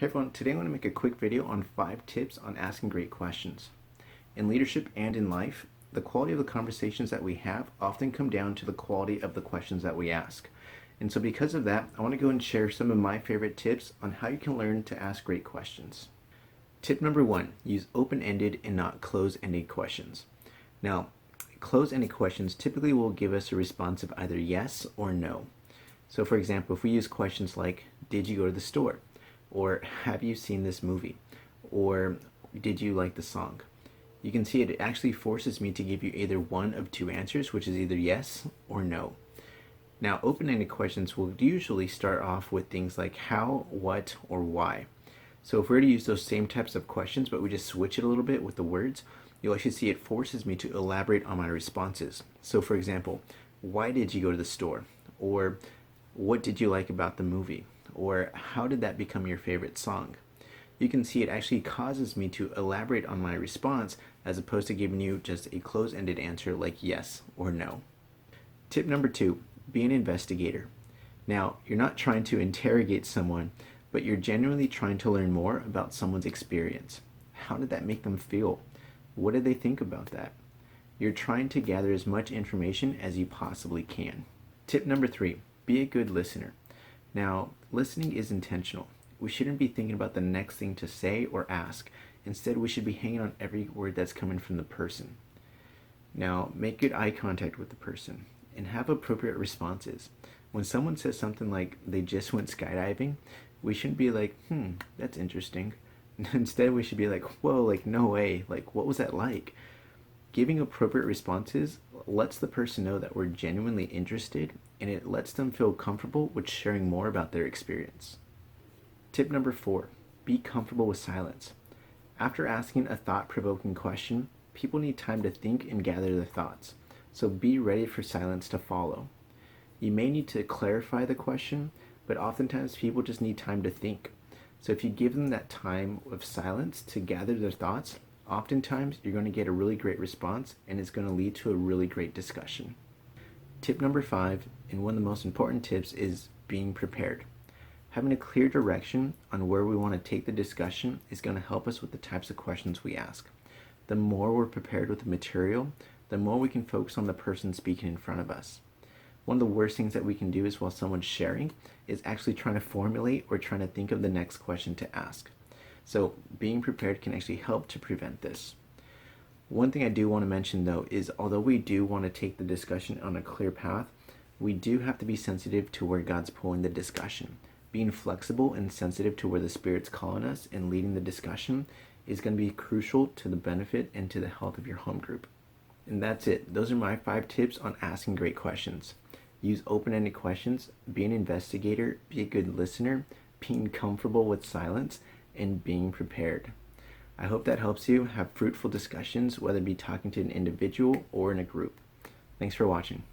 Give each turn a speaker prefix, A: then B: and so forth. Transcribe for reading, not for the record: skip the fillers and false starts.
A: Hey everyone, today I want to make a quick video on 5 tips on asking great questions. In leadership and in life, the quality of the conversations that we have often come down to the quality of the questions that we ask. And so because of that, I want to go and share some of my favorite tips on how you can learn to ask great questions. Tip number 1, use open-ended and not close-ended questions. Now, close-ended questions typically will give us a response of either yes or no. So for example, if we use questions like, did you go to the store? Or have you seen this movie? Or did you like the song? You can see it actually forces me to give you either one of 2 answers, which is either yes or no. Now, open-ended questions will usually start off with things like how, what, or why. So if we're to use those same types of questions, but we just switch it a little bit with the words, you'll actually see it forces me to elaborate on my responses. So for example, why did you go to the store? Or what did you like about the movie? Or how did that become your favorite song? You can see it actually causes me to elaborate on my response as opposed to giving you just a close-ended answer like yes or no. Tip number 2, be an investigator. Now, you're not trying to interrogate someone, but you're genuinely trying to learn more about someone's experience. How did that make them feel? What did they think about that? You're trying to gather as much information as you possibly can. Tip number 3, be a good listener. Now, listening is intentional. We shouldn't be thinking about the next thing to say or ask. Instead, we should be hanging on every word that's coming from the person. Now, make good eye contact with the person and have appropriate responses. When someone says something like they just went skydiving, we shouldn't be like, that's interesting. Instead, we should be like, whoa, like no way, like what was that like? Giving appropriate responses lets the person know that we're genuinely interested, and it lets them feel comfortable with sharing more about their experience. Tip number 4, be comfortable with silence. After asking a thought-provoking question, people need time to think and gather their thoughts, so be ready for silence to follow. You may need to clarify the question, but oftentimes people just need time to think. So if you give them that time of silence to gather their thoughts, oftentimes you're going to get a really great response, and it's going to lead to a really great discussion. Tip number 5, and one of the most important tips, is being prepared. Having a clear direction on where we want to take the discussion is going to help us with the types of questions we ask. The more we're prepared with the material, the more we can focus on the person speaking in front of us. One of the worst things that we can do is while someone's sharing is actually trying to formulate or trying to think of the next question to ask. So being prepared can actually help to prevent this. One thing I do want to mention though is although we do want to take the discussion on a clear path, we do have to be sensitive to where God's pulling the discussion. Being flexible and sensitive to where the Spirit's calling us and leading the discussion is going to be crucial to the benefit and to the health of your home group. And that's it. Those are my 5 tips on asking great questions. Use open-ended questions, be an investigator, be a good listener, being comfortable with silence, and being prepared. I hope that helps you have fruitful discussions, whether it be talking to an individual or in a group. Thanks for watching.